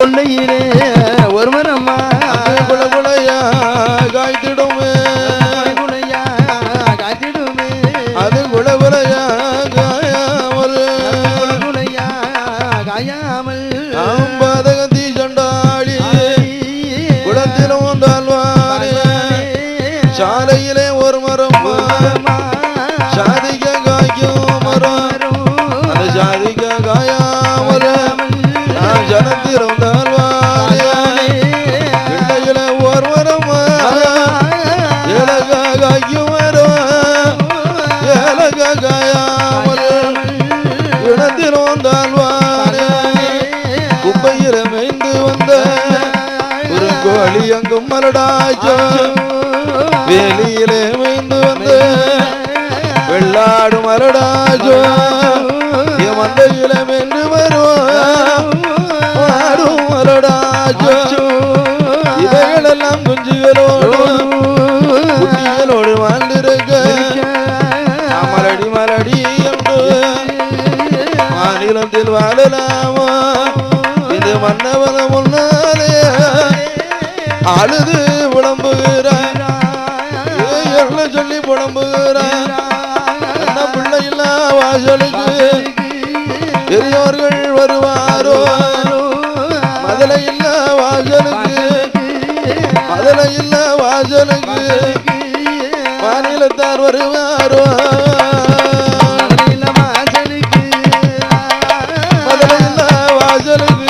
கொள்ளையிலே ஒரு மரமா குல குலையா காய்த்திடுமே குலையா காத்திடுமே அது குல குலையா காயாமல் குலையா காயாமல் பாதகத்தி சண்டாளி குளத்திலும் வந்தால்வாரே சாலையிலே ஒரு மரம் சாதிக்க காய்க்கும் மரம் அந்த சாதிக்க காயாமல் ஜனத்திலும் பிள்ளைகளை ஒரு மரம் ஏலகா காய்க்கும் மரம் ஏலகா காயாமல் இனத்திலும் வந்தால்வாரே குப்பையில மேய்ந்து வந்த ஒரு கோழி அங்கும் மலடாச்சோ வேலியிலே மேய்ந்து வந்த வெள்ளாடு மலடாச்சோ என் மந்தையில மென்று வருவாடும் மலடாச்சோ இவைகளெல்லாம் குஞ்சுகளோடு குட்டிகளோடு வாழ்ந்திருக்க மலடி மலடி என்று மாநிலத்தில் வாழலாமா இது மன்னவன முன்னாலே அழுது புலம்புகிறார் சொல்லி புலம்புகிறார் என்ன பிள்ளை இல்லா வாசலுக்கு பெரியோர்கள் வருவாரோ மதலை இல்லா வாசலுக்கு மதலை இல்லா வாசலுக்கு மாநிலத்தார் வருவாரோ மதலை இல்லா வாசலுக்கு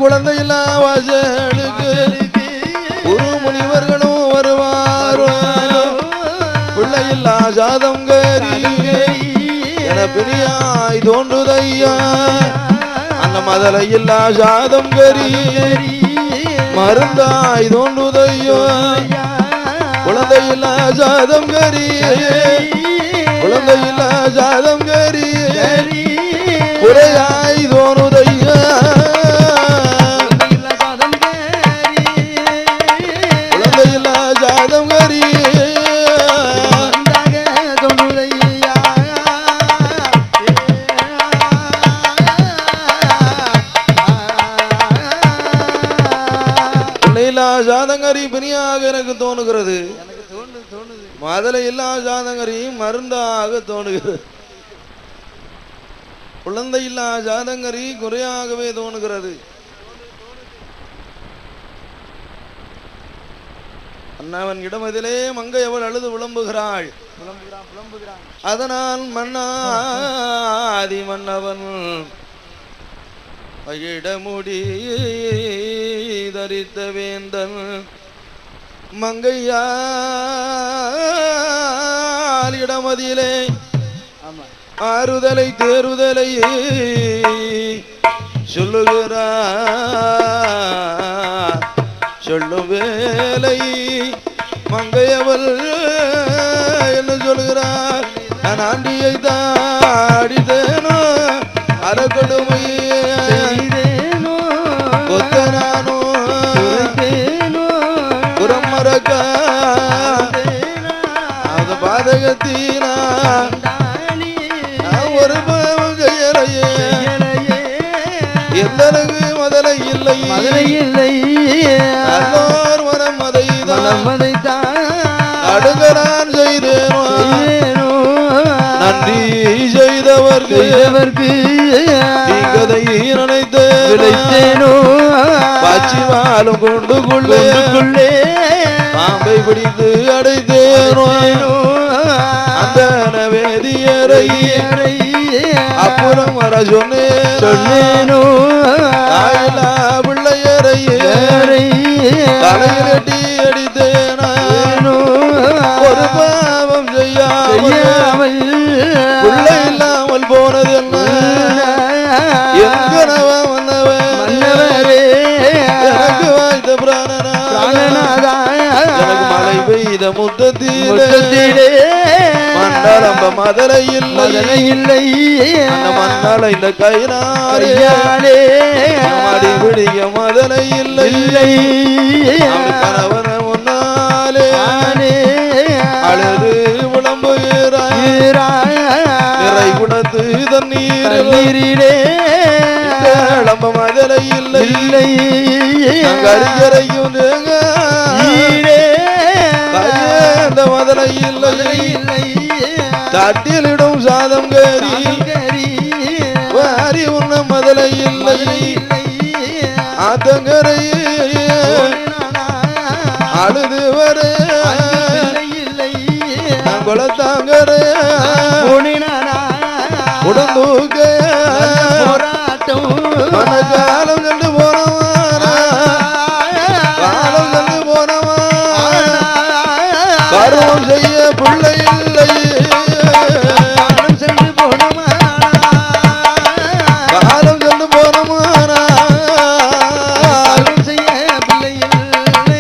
குழந்தை இல்லா வாசலுக்கு குரு முனிவர்களும் வருவாரோ பிள்ளை இல்லா சாதம் கரி என பிரியாய் தோன்றுதையா அந்த மதலை இல்லா சாதம் கரி மருந்தாய் தோன்றுதையோ குழந்தை இல்லா சாதம் கரி குழந்தை இல்லா சாதம் கரி குறையாய் தோணுதையா சாதங்கரி பிணியாக எனக்கு தோணுகிறது மதலை இல்லா சாதங்கரி மருந்தாக தோணுகிறது குழந்தை இல்லா சாதங்கரி குறையாகவே தோணுகிறது அண்ணவன் இடமதிலே மங்கை அவள் அழுது விளம்புகிறாள் அதனால் மன்னாதி மன்னவன் இடமுடி தரித்த வேந்தன் மங்கையால் இடமதிலே ஆறுதலை தேறுதலை சொல்லுகிறார் சொல்லும் வேலை மங்கையவள் என்ன சொல்கிறார் நான் ஆண்டியை தாடித்தேனோ அறக்கொடுமையே கொத்தனானோ புறம் மறக்க அது பாதகத்தீனா ஒரு கையலையே எந்தளவு மதலை இல்லை அல்லோர் மனம் மதைதான் அடுகலான் செய்தேனோ நன்றி செய்தவர்க்கு கதை நினைத்தேனோ பாச்சி வாழும் கொண்டு கொள்ளே பாம்பை பிடித்து அடைத்தேனோ அந்த வேதியரை அப்புறம் வர சொன்னேனோ தாயிலா பிள்ளையரையே தலையில் எட்டி அடித்தேனோ ஒரு பாவம் செய்யாமல் பிள்ளை இல்லாமல் போனது என்ன எங்கனவா மன்னவரே எனக்கு வாய்த்த பிராணநாதா எனக்கு மழை பெய்த முத்தத்திலே மண்டலம்ப மதலை இல்லை அந்த மண்ணால இந்த கைனாலே மடி பிடிக்க மதலை இல்லை கணவன முன்னாலே அழுது விளம்புகிறாய் நிறை குணத்து தண்ணீரிலே இளம்ப மதலை இல்லை கரிகரையும் அந்த மதலை இல்லை தட்டிலிடும் சாதம் கறி வாரி உண்ண மதலை இல்லை ஆத்தங்கரை அழுது வர குளத்தாங்கரை உடந்தூக்க மனக்காலம் சென்று போனவா காலம் சென்று போனவா பருவம் செய்ய பிள்ளை இல்லை சென்று போனவா காலம் சென்று போனவானா செய்ய பிள்ளை இல்லை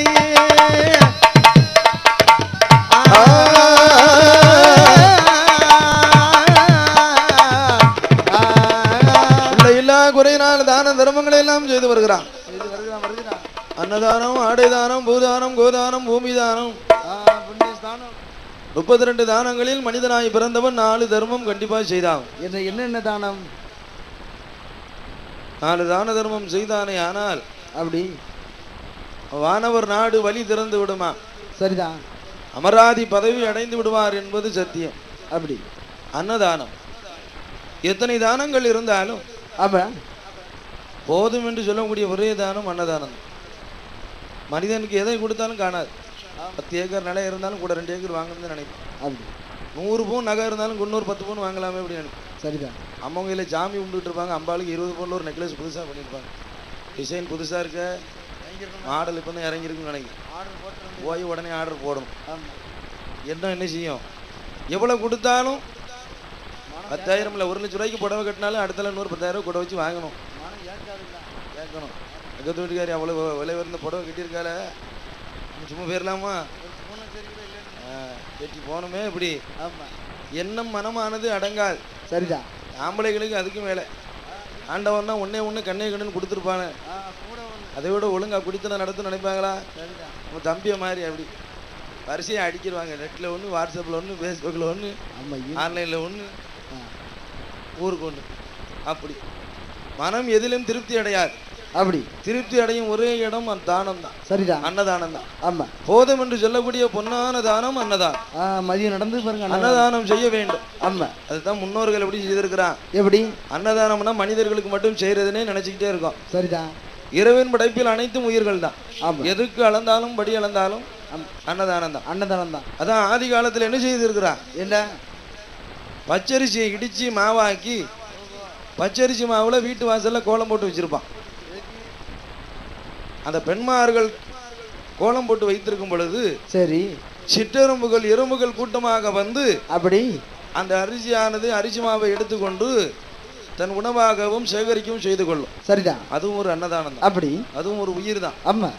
குறையினால் தான தர்மங்களை எல்லாம் செய்து வருகிறான் அன்னதானம் ஆடைதானம் பூதானம் கோதானம் பூமி தானம் 32 தானங்களில் மனிதனாய் பிறந்தவன் 4 தர்மம் கண்டிப்பா செய்தான் என்னென்ன தானம் 4 தான தர்மம் செய்தானே ஆனால் அப்படி வானவர் நாடு வழி திறந்து விடுமா சரிதான் அமராதி பதவி அடைந்து விடுவார் என்பது சத்தியம் அப்படி அன்னதானம் எத்தனை தானங்கள் இருந்தாலும் போதும் என்று சொல்லக்கூடிய ஒரே தானம் அன்னதானம் மனிதனுக்கு எதை கொடுத்தாலும் காணாது 10 ஏக்கர் நிலம் இருந்தாலும் கூட 2 ஏக்கர் வாங்கணும்னு நினைப்பேன் 100 பவுன் நகை இருந்தாலும் 10 பவுன் வாங்கலாமே அப்படி நினைப்பேன் சரிதான் அம்மா கையில் சாமி கும்பிட்டு இருப்பாங்க அம்பாளுக்கு 20 பவுன்ல ஒரு நெக்லஸ் புதுசாக பண்ணியிருப்பாங்க டிசைன் புதுசாக இருக்க மாடல் இப்போ தான் இறங்கியிருக்குன்னு நினைக்கிறேன் போய் உடனே ஆர்டர் போடணும் என்ன செய்யும் எவ்வளோ கொடுத்தாலும் 10,000 இல்லை 1 லட்ச ரூபாய்க்கு புடவை கட்டினாலும் அடுத்த 110,000 கூட வச்சு வாங்கணும் கேட்கணும் எங்கள் வீட்டுக்காரி அவ்வளோ விலை உயர்ந்த புடவை கட்டியிருக்கால சும்மா போயிடலாமா கட்டி போகணுமே இப்படி எண்ணம் மனமானது அடங்காது சரிதான் ஆம்பளைகளுக்கு அதுக்கும் மேலே ஆண்டவன்னா ஒன்று கண்ணே கண்ணுன்னு கொடுத்துருப்பானே அதை விட ஒழுங்காக குடித்தன நடத்து நினைப்பாங்களா நம்ம தம்பியை மாதிரி அப்படி வரிசையை அடிக்கிடுவாங்க நெட்டில் ஒன்று வாட்ஸ்அப்பில் ஒன்று ஃபேஸ்புக்கில் ஒன்று ஆன்லைனில் ஒன்று ஊருக்கு ஒன்று அப்படி மனம் எதிலும் திருப்தி அடையாது அப்படி திருப்தி அடையும் ஒரே இடம் தானம் தான் சரிதான் அன்னதானம் தான் ஆமா போதும் என்று சொல்லக்கூடிய பொன்னான தானம் அன்னதானம் மதியம் நடந்து பாருங்க அன்னதானம் செய்ய வேண்டும் ஆமா அதுதான் முன்னோர்கள் எப்படி செய்திருக்கிறான் எப்படி அன்னதானம்னா மனிதர்களுக்கு மட்டும் செய்யறதுன்னே நினைச்சுக்கிட்டே இருக்கோம் சரிதான் இரவின் படைப்பில் அனைத்தும் உயிர்கள் தான் எதுக்கு அளந்தாலும் படி அளந்தாலும் அன்னதானம் தான் அதான் ஆதி காலத்துல என்ன செய்திருக்கிறான் என்ன பச்சரிசியை இடிச்சு மாவாக்கி பச்சரிசி மாவுல வீட்டு வாசல்ல கோலம் போட்டு வச்சிருப்பான் அந்த பெண்மார்கள் கோலம் போட்டு வைத்திருக்கும் பொழுது சரி சிற்றெரும்புகள் எறும்புகள் கூட்டமாக வந்து அப்படி அந்த அரிசி மாவை எடுத்துக்கொண்டு தன் உணவாகவும் சேகரிக்கவும் செய்து கொள்ளும் சரிதான் அதுவும் ஒரு அன்னதானம் தான் அப்படி அதுவும் ஒரு உயிர் தான் ஆமா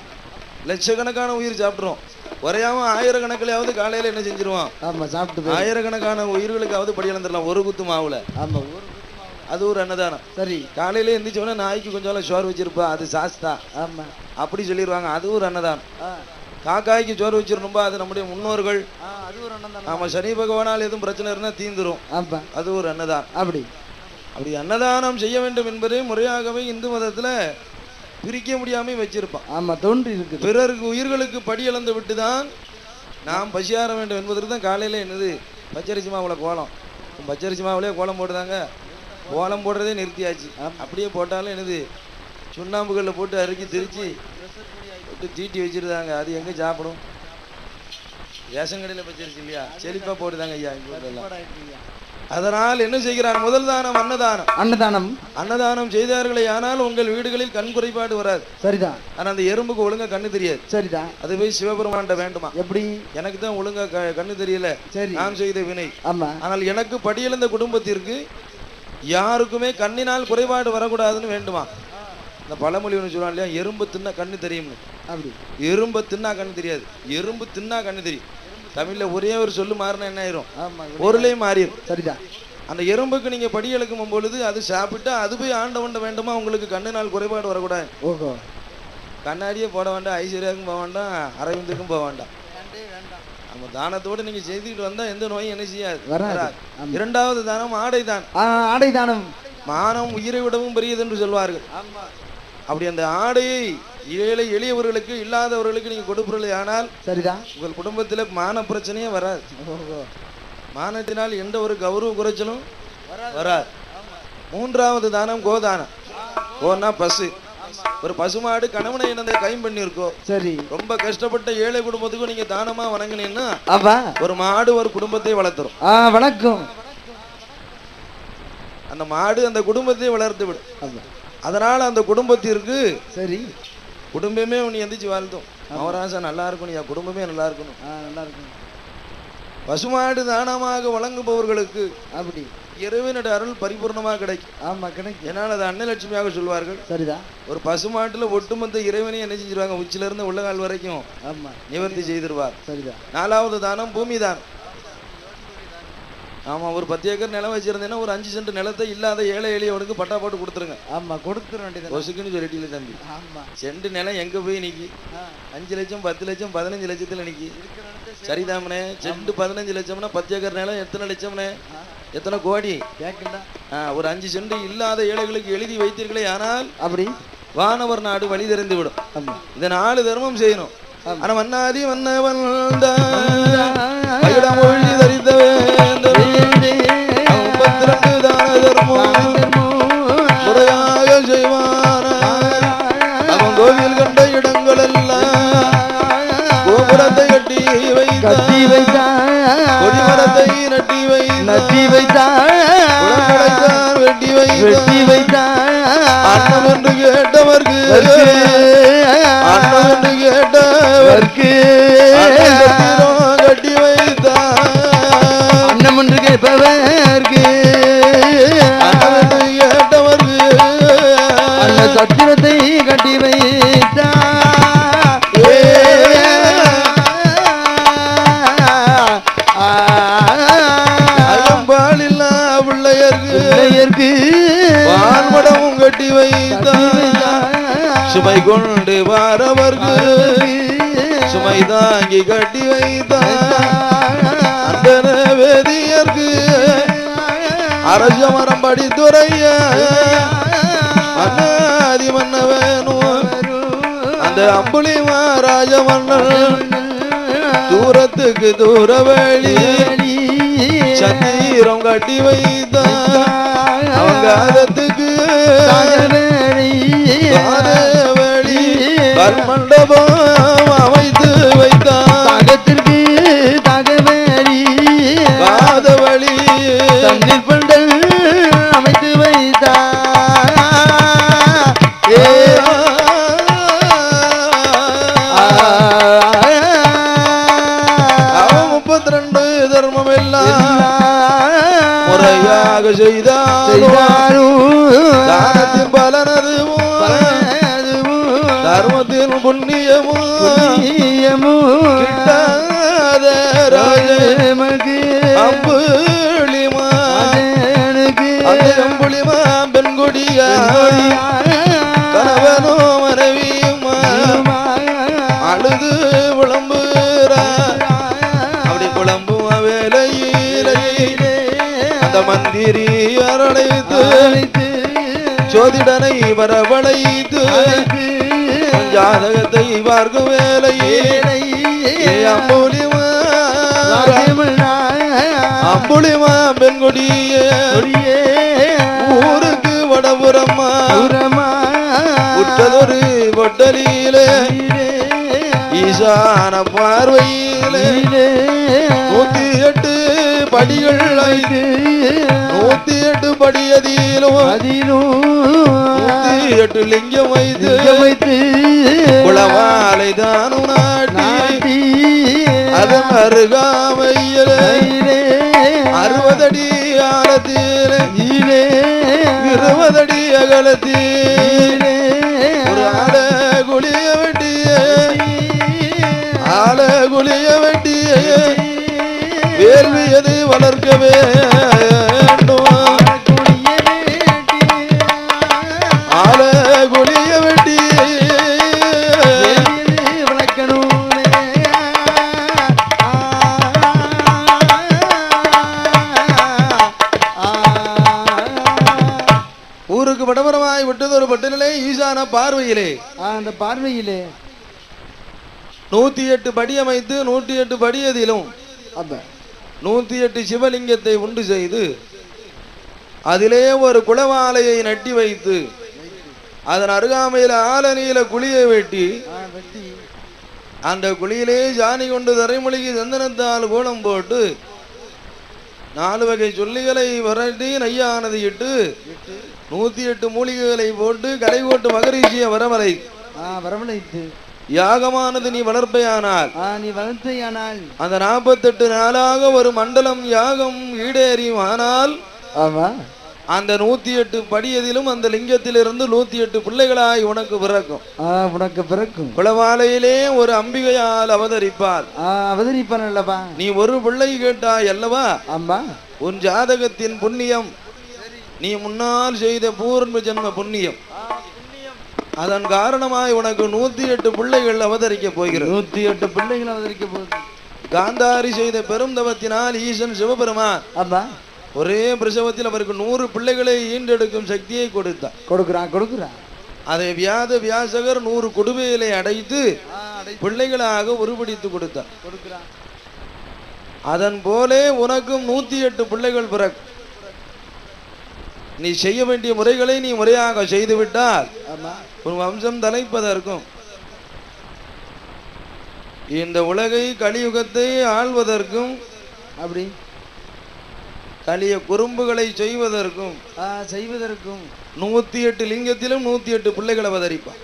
லட்சக்கணக்கான உயிர் சாப்பிட்றோம் குறையாம ஆயிரக்கணக்கிலாவது காலையில என்ன செஞ்சிருவோம் ஆமா சாப்பிட்டு ஆயிரக்கணக்கான உயிர்களுக்காவது படி இழந்துடலாம் ஒரு குத்து மாவுல ஆமா அது ஒரு அன்னதானம் சரி காலையில எந்திரிச்சோன்னா நாய்க்கு கொஞ்சம் சோறு வச்சிருப்பா அது சாஸ்தா ஆமா அப்படி சொல்லிடுவாங்க அது ஒரு அன்னதானம் காக்காய்க்கு சோறு வச்சிருந்தோம்பா அது நம்முடைய முன்னோர்கள் அது ஒரு அன்னதானம் ஆமா சனி பகவானால் எதுவும் பிரச்சனை இருந்தா தீந்துரும் அது ஒரு அன்னதானம் அப்படி அன்னதானம் செய்ய வேண்டும் என்பதை முறையாகவே இந்து மதத்துல பிரிக்க முடியாம வச்சிருப்பான் ஆமா தோன்றி இருக்கு பிறருக்கு உயிர்களுக்கு படி இழந்து விட்டுதான் நாம் பசியார வேண்டும் என்பதற்கு தான் காலையில என்னது பச்சரிசி மாவுல கோலம் பச்சரிசி மாவுலயே கோலம் போடுதாங்க கோலம் போடுறதே நிறுத்தியாச்சு அப்படியே போட்டாலும் என்னது சுண்ணாம்புகளில் போட்டு அறுக்கி திரிச்சு போட்டு தீட்டி வச்சிருந்தாங்க அது எங்கே சாப்பிடும் ரேஷன் கடையில் பச்சரிசி இல்லையா செழிப்பா போடுதாங்க ஐயா அதனால் என்ன செய்கிறார் முதல் தானம் அன்னதானம் செய்தார்களே ஆனால் உங்கள் வீடுகளில் கண் குறைபாடு வராது சரிதான் ஆனா அந்த எறும்புக்கு ஒழுங்கா கண்ணு தெரியாது சரிதான் அது போய் சிவபெருமான்ட்ட வேண்டுமா எப்படி எனக்கு தான் ஒழுங்கா கண்ணு தெரியல சரி நான் செய்த வினை ஆமா ஆனால் எனக்கு படியிழந்த குடும்பத்திற்கு யாருக்குமே கண்ணினால் குறைபாடு வரக்கூடாதுன்னு வேண்டுமா இந்த பழமொழி ஒன்று சொல்லுவாங்க இல்லையா எறும்பு தின்னா கண்ணு தெரியும்னு அப்படி எறும்பு தின்னா கண்ணு தெரியாது எறும்பு தின்னா கண்ணு தெரியும் தமிழ்ல ஒரே ஒரு சொல்லு மாறினா என்ன ஆயிரும் பொருளே மாறிடும் சரிதான் அந்த எறும்புக்கு நீங்க படி இழக்கும் பொழுது அது சாப்பிட்டா அது போய் ஆண்டவண்ட வேண்டுமா உங்களுக்கு கண்ணினால் குறைபாடு வரக்கூடாது ஓஹோ கண்ணாடியே போட வேண்டாம் ஐஸ்வர்யாவுக்கும் போக வேண்டாம் அரவிந்துக்கும் போக வேண்டாம் நம்ம தானத்தோடு நீங்க செய்துட்டு வந்தா எந்த நோயும் என்ன செய்யாது, வராது. இரண்டாவது தானம் ஆடை தான். ஆடை தானம் மானம் உயிரை விடவும் பெரியது என்று சொல்வார்கள். அப்படி அந்த ஆடையை ஏழை எளியவர்களுக்கு இல்லாதவர்களுக்கு நீங்க கொடுப்பீர்களே ஆனால் சரிதான், உங்கள் குடும்பத்தில் மான பிரச்சனையே வராது. மானத்தினால் எந்த ஒரு கௌரவ குறைச்சலும் வராது. மூன்றாவது தானம் கோதானம். கோனா பசு. ஒரு பசுமாடு கணவனை இழந்த கைம்பெண்ணிருக்கோ, சரி, ரொம்ப கஷ்டப்பட்ட ஏழை குடும்பத்துக்கும் நீங்க தானமா வணங்கினீங்கன்னா ஒரு மாடு ஒரு குடும்பத்தை வளர்த்துரும். வணக்கம். அந்த மாடு அந்த குடும்பத்தை வளர்த்து விடும். அதனால அந்த குடும்பத்திற்கு சரி குடும்பமே உன்னை எந்திரிச்சு வாழ்த்தும். அவராசா நல்லா இருக்கணும், என் குடும்பமே நல்லா இருக்கணும், நல்லா இருக்கணும். பசுமாடு தானமாக வழங்குபவர்களுக்கு அப்படி இறைவனுடைய அருள் பரிபூர்ணமாக கிடைக்கும். ஆமா, கிடைக்கும். ஏன்னால் அது அன்னலட்சுமியாக சொல்வார்கள். சரிதான். ஒரு பசுமாட்டுல ஒட்டுமொத்த இறைவனை என்ன செஞ்சிருவாங்க, உச்சில இருந்து உள்ளகால் வரைக்கும் ஆமா நிவர்த்தி செய்திருவார். சரிதான். நாலாவது தானம் பூமி தானம். ஆமா, ஒரு 10 ஏக்கர் நிலம் வச்சிருந்தேன்னா ஒரு 5 சென்ட் நிலத்தை இல்லாத ஏழை எளியவனுக்கு பட்டா போட்டு கொடுத்துருங்க. ஆமா, கொடுத்துட வேண்டியது. ஒசுக்குன்னு சொல்லிட்டீங்க தம்பி. ஆமா, சென்ட் நிலம் எங்க போய் நிக்கி 5 லட்சம் 10 லட்சம் 15 லட்சத்துல நிக்கி. சரிதாமனே, சென்ட் 15 லட்சம்னா 10 ஏக்கர் நிலம் எத்தனை லட்சம்னே, எத்தனை கோடி. ஒரு 5 சென்ட் இல்லாத ஏழைகளுக்கு எழுதி வைத்தீர்களே ஆனால் அப்படி வானவர் நாடு வழி தெரிந்து விடும். இந்த 4 தர்மம் செய்யணும். ஆனா மன்னாதி மன்னவன் மொழி தரித்த வேந்தர் 32 தான தர்மம் முறையாக செய்வான. அவன் கோவில் கண்ட இடங்கள் எல்லாம் கோபுரத்தை கட்டி வைத்தான், கொடிமரத்தை நட்டி வைத்தான், வெட்டி வைத்தான். அன்னம் என்று கேட்டவர்க்கு கட்டி வைத்தான். அன்னம் என்று கேட்பவர்க்கு கேட்டவர்க்கு அந்த சத்திரத்தை கட்டி வைத்தான். அயம்பாலில்லா பிள்ளையர்க்கு வான்மடமும் கட்டி வைத்தான். சுமை கொண்டு வாரவர்க்கு சுமை தாங்கி கட்டி வைத்தான். அந்த வேதியர்க்கு அரச மரம் படித்துறைய மன்னாதி மன்னவனும் அந்த அம்புலி மகாராஜ மன்னன் தூரத்துக்கு தூர வழி சந்தீரம் கட்டி வைத்தான். அவங்க அதத்துக்கு கல்மண்டபம் அமைத்து வைத்தான். தாகத்திற்கு தாகவழி காதவழி தண்ணீர் பண்டல் அமைத்து வைத்தான். அவன் 32 தர்மம் எல்லாம் முறையாக செய்தாலும் தானத்தின் பலனதுவும் தர்மத்தின் புண்ணியமும் கிட்டாத ராஜமக்கு அம்புலிமா அம்புலிமா பெண்கொடிய கணவனோ மனைவியுமா அழுது புலம்புறா. அப்படி புலம்புமா வேலையிலே அந்த மந்திரி அரழைத்து ஜோதிடனை வரவழைத்து ஜாதகத்தை பார்க்கும் வேலையே அம்புலிமா பெண்கொடிய ஊருக்கு வடபுறமா உற்றதொரு கொட்டலிலே ஈசான பார்வையிலே 108 படிகள் 108 படியதிலும் 108 லிங்கம் வைத்து குளவாலை தானும் நாட்டி அதன் அருகாமையிலே 60 அடி ஆழத்திலே 20 அடி அகலத்திலே ஒரு ஆள குளிய வேண்டிய வேள்வியது வளர்க்கவே விட்டது ஒரு பட்டனிலே ஈசான பார்வையிலே. அந்த பார்வையிலே 108 படி அமைத்து 108 படியதிலும் 108 சிவலிங்கத்தை உண்டு செய்து அதிலே ஒரு குளவாலையை நட்டி வைத்து அதன் அருகாமையில் ஆலநீல குழியை வெட்டி அந்த குழியிலே ஜானி கொண்டு தரைமொழிக்கு சந்தனத்தால் கோலம் போட்டு 4 வகை சொல்லிகளை வரட்டி நையானது இட்டு 108 மூலிகைகளை போட்டு கலைகோட்டு மகரிஷிய வரவழைத்து யாகமானது நீ வளர்ப்பையானால் அந்த 48 நாளாக ஒரு மண்டலம் யாகம் ஈடேறியுமானால் அந்த 108 படியதிலும் அந்த லிங்கத்திலிருந்து 108 பிள்ளைகளாய் உனக்கு பிறக்கும். குளவாலையிலே ஒரு அம்பிகையால் அவதரிப்பாள் அல்லவா? நீ ஒரு பிள்ளை கேட்டாய் அல்லவா? உன் ஜாதகத்தின் புண்ணியம், நீ முன்னால் செய்த பூர்வ ஜென்ம புண்ணியம், அதன் காரணமாய் உனக்கு 108 பிள்ளைகள் அவதரிக்க போகிறது. 108 பிள்ளைகள் அவதரிக்க போகுது. காந்தாரி செய்த பெரும் தவத்தினால் ஈசன் சிவபெருமான் ஒரே பிரசவத்தில் அவருக்கு 100 பிள்ளைகளை ஈண்டெடுக்கும் சக்தியை கொடுக்கிறான். அதை வியாசகர் 100 கொடுமைகளை அடைத்து பிள்ளைகளாக உருவடித்து கொடுத்தார். அதன் போலே உனக்கும் 108 பிள்ளைகள் பிறக்கும். நீ செய்ய வேண்டிய முறைகளை நீ முறையாக செய்துவிட்டால் உன் வம்சம் தலைப்பதற்கும் இந்த உலகை கலியுகத்தை ஆள்வதற்கும் அப்படி கலிய குறும்புகளை செய்வதற்கும் 108 லிங்கத்திலும் 108 பிள்ளைகள் அவதரிப்பான்.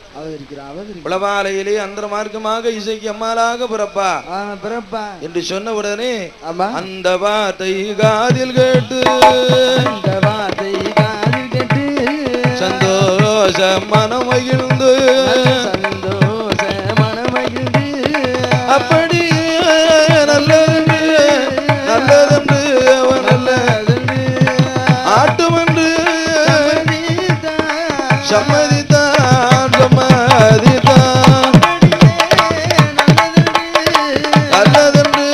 புலவாலையிலே அந்த மார்க்கமாக இசைக்கு அம்மாளாக பிறப்பா என்று சொன்ன உடனே அந்த வார்த்தை காதில் கேட்டு சந்தோஷ மனம் மகிழ்ந்து அப்படி நல்லதென்று அவன் ஆட்டுமென்று சம்மதித்தான் நல்லதென்று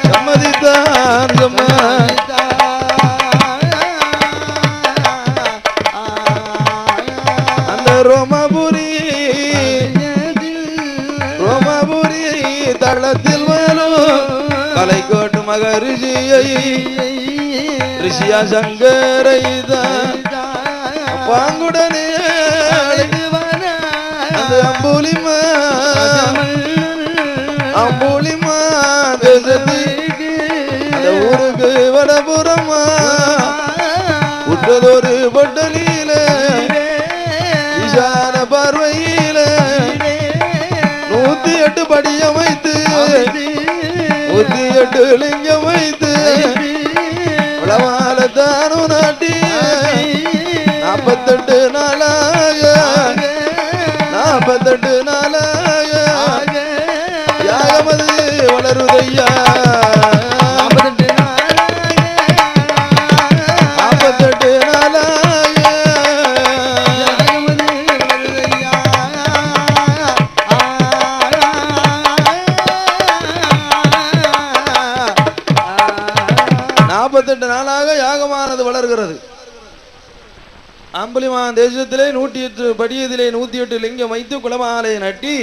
சம்மதித்தான் அந்த ரோமபுரி தளத்தில் வரும் கலைக்கோட்டு மகரிஷியை ரிஷியா சங்கரை பாங்குடனே அந்த அம்புலிமா தேசத்துக்கு அந்த ஊருக்கு வடபுறமா உற்றதொரு பட்டலில ஈசான பார்வையில 108 படியமைத்து 108 லிங்கம் வைத்து உளவாலத்தானு நாட்டி 48 நாளாக யாகமது வளருதையா 48 நாளாக யாகமானது வளர்கிறது. அம்புலிமான் தேசத்திலே 108 படியதிலே 108 லிங்கம் வைத்து குளமாலை நட்டி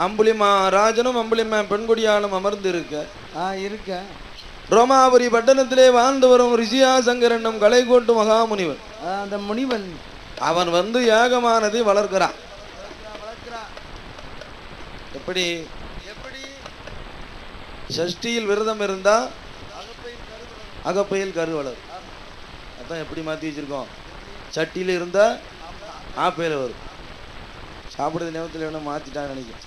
அம்புலிமா ராஜனும் அம்புலிமா பெண்கொடியாலும் அமர்ந்து இருக்க ரோமாபுரி பட்டணத்திலே வாழ்ந்து வரும் ரிஷியா சங்கர் என்னும் கலைகோட்டு மகாமுனிவன் அந்த முனிவன் அவன் வந்து யாகமானது வளர்க்கிறான். எப்படி சஷ்டியில் விரதம் இருந்தா அகப்பையில் கரு வளரும். அதான் எப்படி மாற்றி வச்சிருக்கோம். சட்டியில் இருந்தா ஆப்பையில் வரும். சாப்பிடுறது நேரத்தில் வேணும் மாற்றிட்டான்னு நினைக்கிறேன்.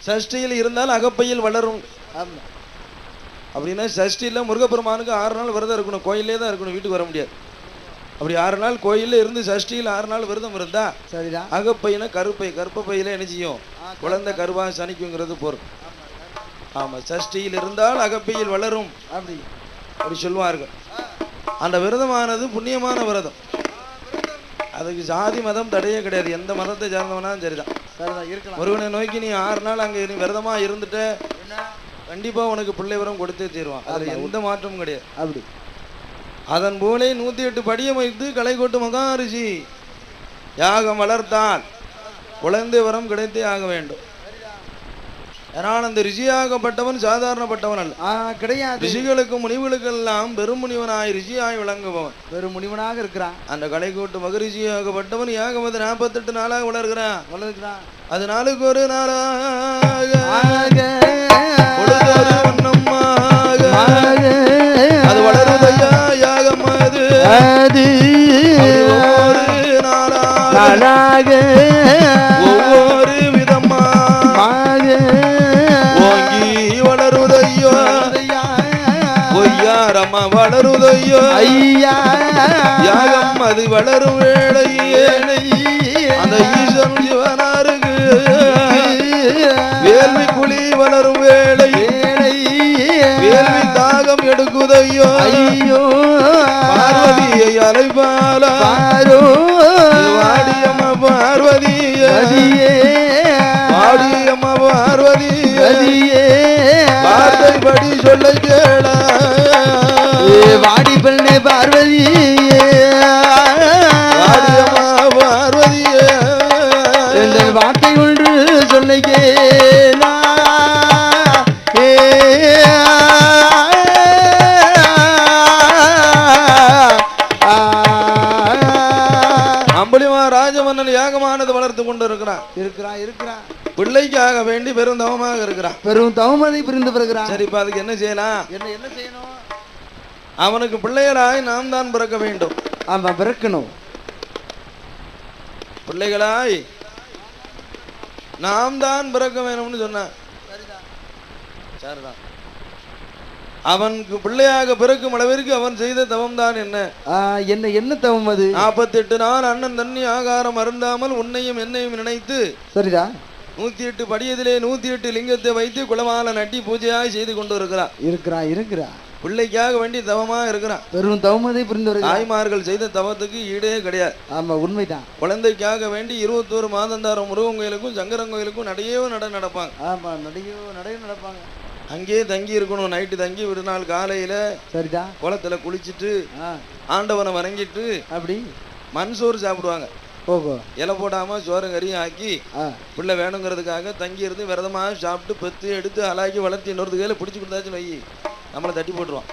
சஷ்டியில் இருந்தால் அகப்பையில் வளரும். அப்படின்னா சஷ்டியில் முருகப்பெருமானுக்கு 6 நாள் விரதம் இருக்கணும். கோயிலே தான் இருக்கணும், வீட்டுக்கு வர முடியாது. அப்படி 6 நாள் கோயிலில் இருந்து சஷ்டியில் 6 நாள் விரதம் இருந்தா சரிதான். அகப்பையினா கருப்பையில என்ன செய்யும், குழந்தை கருவாக சனிக்குங்கிறது பொருள். ஆமாம், சஷ்டியில் இருந்தால் அகப்பையில் வளரும் அப்படி சொல்வார்கள். அந்த விரதமானது புண்ணியமான விரதம். அதுக்கு ஜாதி மதம் தடையே கிடையாது. எந்த மதத்தை சார்ந்தவனாலும் சரிதான். முருகனை நோக்கி நீ 6 நாள் அங்கே நீ விரதமாக இருந்துட்ட கண்டிப்பா உனக்கு பிள்ளை வரம் கொடுத்தே தீருவான். அதுல எந்த மாற்றமும் கிடையாது. அப்படி அதன் போலே 108 படியம் வைத்து கலைக்கோட்டு மகாரிஷி யாகம் வளர்த்தால் குழந்தை வரம் கிடைத்தே ஆக வேண்டும். ஏனால் அந்த ரிஷியாகப்பட்டவன் சாதாரணப்பட்டவன் அல்ல, கிடையாது. ரிஷிகளுக்கு முனிவுகளுக்கெல்லாம் பெரும் முனிவனாய் ரிஷியாய் விளங்குபவன், பெரும் முனிவனாக இருக்கிறான். அந்த கலைக்கோட்டு மகரிஷியாகப்பட்டவன் யாகம் அது 48 நாளாக வளர்கிறான். அது நாளுக்கு ஒரு நாளாக அது வளருதையா யாகம் அது ஒவ்வொரு நாளாக ஒவ்வொரு விதமாக ஓங்கி வளருதையோ ஒய்யாரம்மா வளருதையோ ஐயா யாகம் அது வளரும் வேளையே அந்த ஈஸ்வரன் சிவனாருக்கு வேள்வி குழி வளரும் வேளை வேள்வி தாகம் எடுக்குதையோ ஐயோ பார்வதியை அலைபாலா வாடியம்மா பார்வதியே வாடியம்மா பார்வதியே வார்த்தைப்படி சொல்ல கேளா வாடி பெண்ணே பார்வதியே வாடியம்மா பார்வதியே வார்த்தை ஒன்று சொல்ல கேளா அம்பளிமா ராஜமன்னன் யாகமானது வளர்த்து கொண்டு இருக்கிறான். பிள்ளைக்காக வேண்டி பெரும் தவமாக இருக்கிறான். பெரும் தவமதை புரிந்து வருகிறான். சரி, இப்ப அதுக்கு என்ன செய்யலாம்? என்ன செய்யணும்? அவனுக்கு பிள்ளைகளாய் நாம் தான் பிறக்க வேண்டும். ஆமா, பிறக்கணும். பிள்ளைகளாய் நாம் தான் பிறக்க வேணும்னு சொன்னான். சரிதான். அவனுக்கு பிள்ளையாக பிறக்கும் அளவிற்கு அவன் செய்த தவம் தான் என்ன? என்ன தவம் அது? 48 நாள் அண்ணன் தண்ணி ஆகாரம் அருந்தாமல் உன்னையும் என்னையும் நினைத்து, சரிதா, 108 படியதிலே 108 லிங்கத்தை வைத்து குளமால நட்டி பூஜையாக செய்து கொண்டு இருக்கிறான். பிள்ளைக்காக வேண்டி தவமா இருக்கிறான். பெரும் தவமதை புரிந்து தாய்மார்கள் செய்த தவத்துக்கு ஈடே கிடையாது. ஆமா, உண்மைதான். குழந்தைக்காக வேண்டி 21 மாதந்தாரம் முருகன் கோயிலுக்கும் சங்கரன் கோயிலுக்கும் நடையோ நடப்பாங்க. ஆமா, நடையோ நடப்பாங்க. அங்கேயே தங்கி இருக்கணும். நைட்டு தங்கி ஒரு நாள் காலையில சரிதா குளத்துல குளிச்சுட்டு ஆண்டவனை வணங்கிட்டு அப்படி மண் சோறு சாப்பிடுவாங்க. இலை போடாம சோறு கறியும் ஆக்கி பிள்ளை வேணுங்கிறதுக்காக தங்கி இருந்து விரதமாக சாப்பிட்டு பெத்து எடுத்து அலாக்கி வளர்த்தி இன்னொரு கையில பிடிச்சி கொடுத்தாச்சுன்னு வை, நம்மளை தட்டி போட்டுருவான்.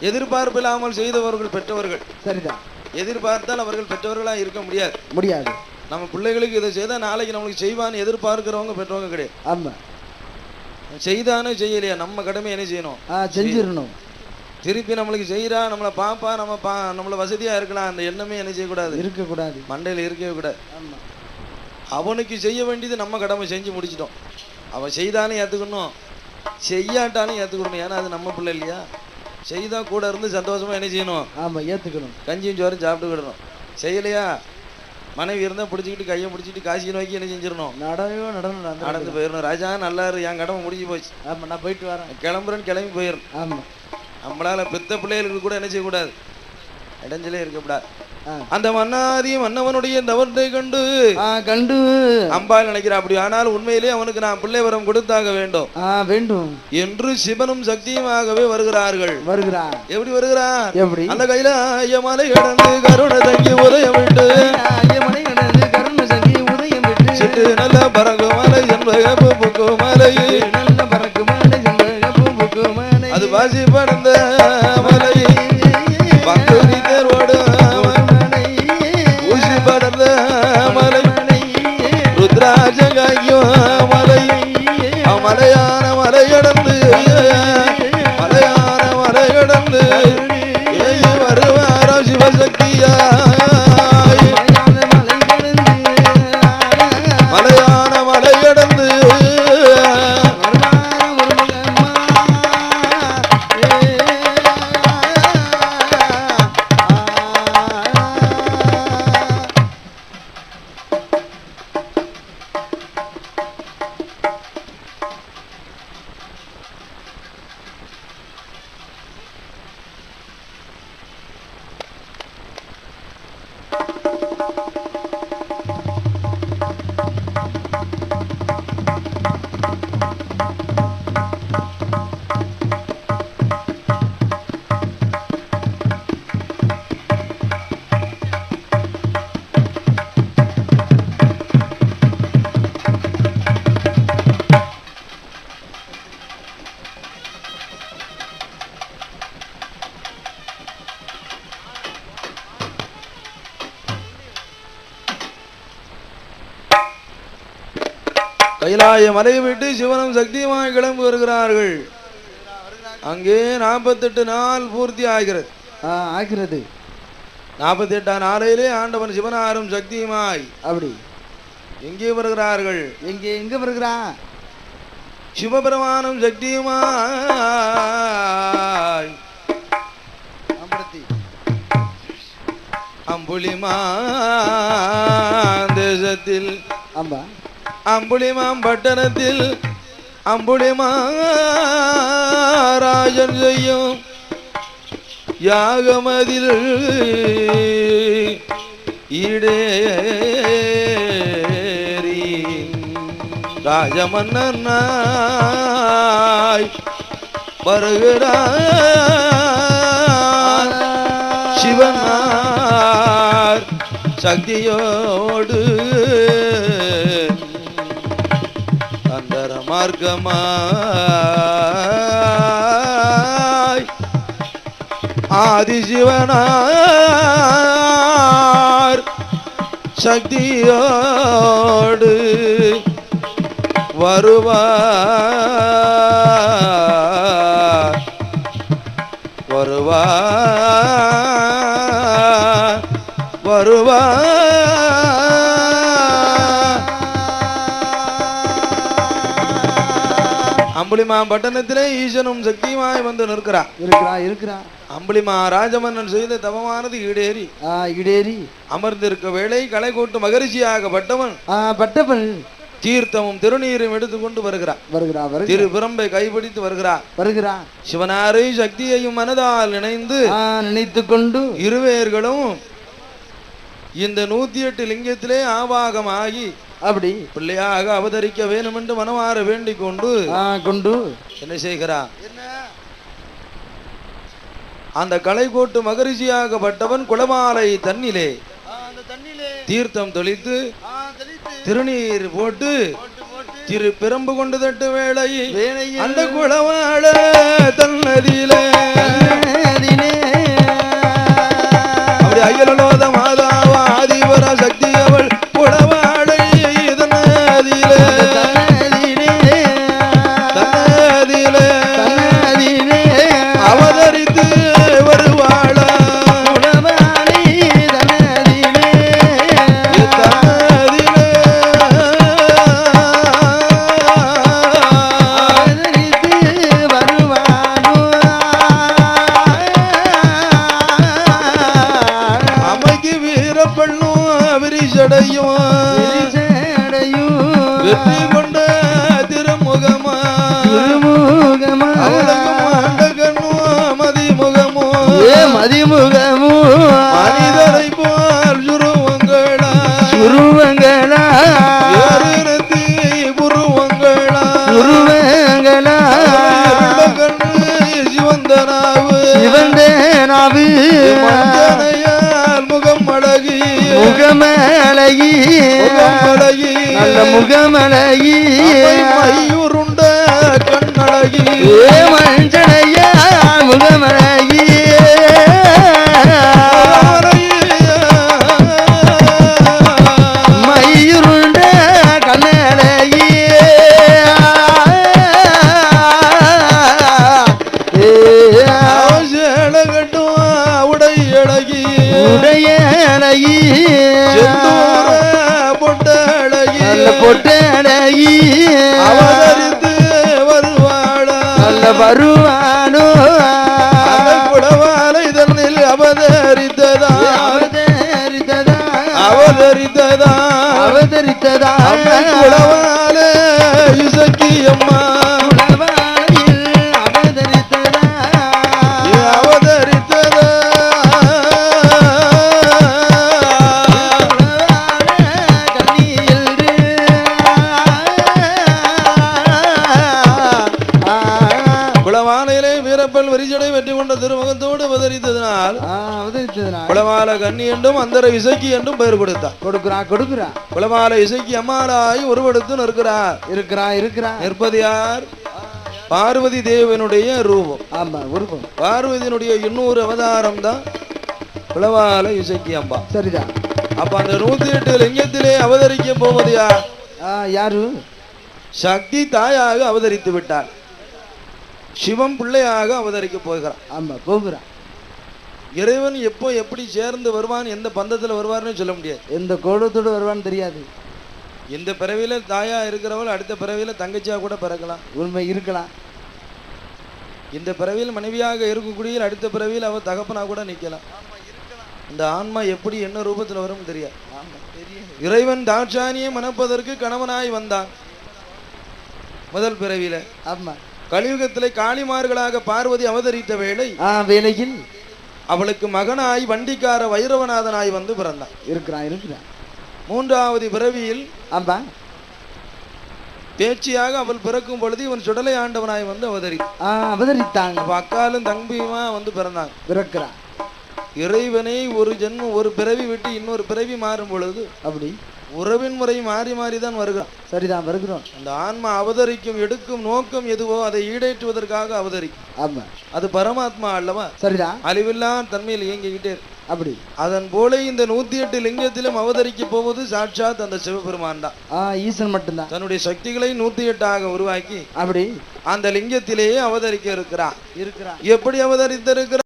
எதிர்பார்ப்பு இல்லாமல் செய்தவர்கள் பெற்றவர்கள். சரிதான். எதிர்பார்த்தால் அவர்கள் பெற்றவர்களா இருக்க முடியாது. நம்ம பிள்ளைகளுக்கு இதை செய்தா நாளைக்கு நம்மளுக்கு செய்வான்னு எதிர்பார்க்கிறவங்க பெற்றவங்க கிடையாது. ஆமா, செய்தானே செய்யலையா நம்ம கடமை என்ன செய்யணும்? செஞ்சிடணும். திருப்பி நம்மளுக்கு செய்யறா, நம்மளை பாப்பா, நம்மள வசதியா இருக்கலாம், அந்த எண்ணமே என்ன இருக்கக்கூடாது, மண்டையில இருக்கவே கூடாது. அவனுக்கு செய்ய வேண்டியது நம்ம கடமை செஞ்சு முடிச்சிட்டோம். அவன் செய்தானே ஏத்துக்கணும், செய்யாட்டானே ஏத்துக்கணும். ஏன்னா அது நம்ம பிள்ளை இல்லையா? செய்தா கூட இருந்து சந்தோஷமா என்ன செய்யணும்? ஆமா, ஏத்துக்கணும். கஞ்சியும் சோறும் சாப்பிட்டு விடணும். செய்யலையா மனைவி இருந்தா பிடிச்சிக்கிட்டு கையை பிடிச்சிட்டு காசி நோக்கி என்ன செஞ்சிடணும்? நடந்து போயிடணும். ராஜா நல்லா இரு, என் கடமை முடிஞ்சு போச்சு. ஆமா, நான் போயிட்டு வரேன், கிளம்புறேன்னு கிளம்பி போயிடணும். ஆமா, நம்மளால பெத்த பிள்ளைகளுக்கு கூட என்ன செய்யக்கூடாது? இடைஞ்சலே இருக்கக்கூடாது. அந்த மன்னாதி மன்னவனுடைய தவத்தை கண்டு அம்பாள் நினைக்கிறான். அப்படி ஆனால் உண்மையிலே அவனுக்கு நான் பிள்ளை வரம் கொடுத்தாக வேண்டும் என்று சிவனும் சக்தியுமாகவே வருகிறார்கள். எப்படி வருகிறார்? அந்த கையில ஐயமலை கடந்து கருணை தங்கி உதயம் விட்டு சிட்டு நல்ல பறகு மலை என்பகு மலை அது வாசி படந்த மலை பங்குனி தேர்வோடு ஊசி படந்த மலை ருத்ராஜகாயோ மலை மலையான மலையடந்து வருவாரோ சிவசக்தியா மலையான மலை கைலாய மலையை விட்டு சிவனும் சக்தியுமாய் கிளம்பி வருகிறார்கள். அங்கே 48 நாள் பூர்த்தி ஆகிறது. 48ஆம் நாளையிலே ஆண்டவன் சிவனாரும் சக்தியுமாய் அப்படி எங்கே வருகிறார்கள்? எங்க வருகிறான்? சிவபெருமானும் சக்தியுமாய் அம்புலிமான் தேசத்தில் அம்புலிமாம் பட்டணத்தில் அம்புலிமாராஜன் செய்யும் யாகமதில் ஈடேறி ராஜமன்னனாய் வருகிறார் சிவனார் சக்தியோடு அந்தர மார்க்கமாய் ஆதிசிவனார் சக்தியோடு வருவார் வருவார் வருவார். அம்புலிமா பட்டணத்திலே ஈசனும் சக்தியுமாய் வந்து நிற்கிறார். அம்புலிமா ராஜமன்னன் செய்த தவமானது ஈடேறி அமர்ந்திருக்க வேளை களை கூட்டு மகரிஷியாக பட்டவன் தீர்த்தமும் திருநீரும் எடுத்துக்கொண்டு வருகிறார். திரு பிரம்பை கைப்பிடித்து வருகிறார். சிவனாரை சக்தியையும் மனதால் நினைத்துக் கொண்டு இருவேர்களும் இந்த 108 லிங்கத்திலே ஆவாகமாகி அப்படி பிள்ளையாக அவதரிக்க வேணும் என்று மனமாற வேண்டிக் கொண்டு என்ன செய்கிறார்? அந்த களைகோட்டு மகரிஷியாகப்பட்டவன் குளமாலை தன்னிலே தீர்த்தம் தெளித்து திருநீர் போட்டு திரு பிரம்பு கொண்டு தட்டு வேளை அந்த குளமால தன்னதியிலே அப்படி அயலோத மாதாவா ஆதிவர சக்தி அவள் குளவாடை தன்னதியிலே அவதரித்து வருவாளா வெற்றி கொண்ட திருமுகமா மதிமுகமோ மனிதரை போல் சுருவங்களா புருவங்களா சிவந்தனாவு முகமழகி நல்ல முகமழகி மயூருண்ட கண்ணழகி மஞ்சளைய முகமழகி மயூருண்ட கண்ணழகி சேலகட்டும் உடையழகி பொட்டழகி அவதரித்து வருவானோ குளவாலை தன்னில் அவதரித்ததா குளவால இசக்கி அம்மா வெற்றி கொண்ட திருமுகத்தோடு அவதரித்ததனால் குளமால கன்னி என்றும் அந்தர இசைக்கு என்றும் பெயர் கொடுக்கிறார். குளமால இசைக்கு அம்மாளாய் உருவெடுத்து நிற்கிறார். நிற்பது யார்? பார்வதி தேவனுடைய ரூபம். பார்வதியினுடைய இன்னொரு அவதாரம் தான் குளமால இசைக்கு அம்பா. சரிதான். அப்ப அந்த 108 லிங்கத்திலே அவதரிக்க போவது யார்? சக்தி தாயாக அவதரித்து விட்டாள். சிவம் பிள்ளையாக அவதரிக்க போகிறான். ஆமா, போகிறான். இறைவன் எப்போ எப்படி சேர்ந்து வருவான், எந்த பந்தத்தில் வருவார்னு சொல்ல முடியாது. எந்த கோலத்தோடு வருவான்னு தெரியாது. இந்த பிறவியில தாயா இருக்கிறவள் அடுத்த பிறவியில தங்கச்சியா கூட பிறக்கலாம். உண்மை இருக்கலாம். இந்த பிறவியில் மனைவியாக இருக்கக்கூடிய அடுத்த பிறவியில் அவள் தகப்பனா கூட நிற்கலாம். இந்த ஆன்மா எப்படி என்ன ரூபத்தில் வரும் தெரியாது. இறைவன் தாட்சாணியை மணப்பதற்கு கணவனாய் வந்தான் முதல் பிறவியில. ஆமா. கலியுகத்திலே காளிமார்களாக பார்வதி அவதரித்த வேளையில் அவளுக்கு மகனாய் வண்டிக்கார வைரவநாதனாய் வந்து பிறந்தான். இருக்கிறான். மூன்றாவது பிறவியில் ஆமா பேச்சியாக அவள் பிறக்கும் பொழுது இவன் சுடலை ஆண்டவனாய் வந்து அவதரித்தாங்க. அக்காலும் தம்பியுமா வந்து பிறந்தாங்க. பிறக்கிறான். இறைவனை ஒரு ஜென்மம் ஒரு பிறவி விட்டு இன்னொரு பிறவி மாறும் பொழுது அப்படி உறவின் முறை மாறி மாறிதான் வருகிறான். சரிதான், வருகிறோம். அந்த ஆன்மா அவதரிக்கும் எடுக்கும் நோக்கம் எதுவோ அதை ஈடேற்றுவதற்காக அவதரிக்கும். ஆமா, அது பரமாத்மா அல்லவா? சரிதான். அழிவில்லா தன்மையில் இயங்கிக்கிட்டே அப்படி. அதன் போல இந்த 108 லிங்கத்திலும் அவதரிக்க போவது சாட்சாத் அந்த சிவபெருமான் தான். ஈசன் மட்டும்தான் தன்னுடைய சக்திகளை 108 உருவாக்கி அப்படி அந்த லிங்கத்திலேயே அவதரிக்க இருக்கிறான். எப்படி அவதரித்திருக்கிறான்?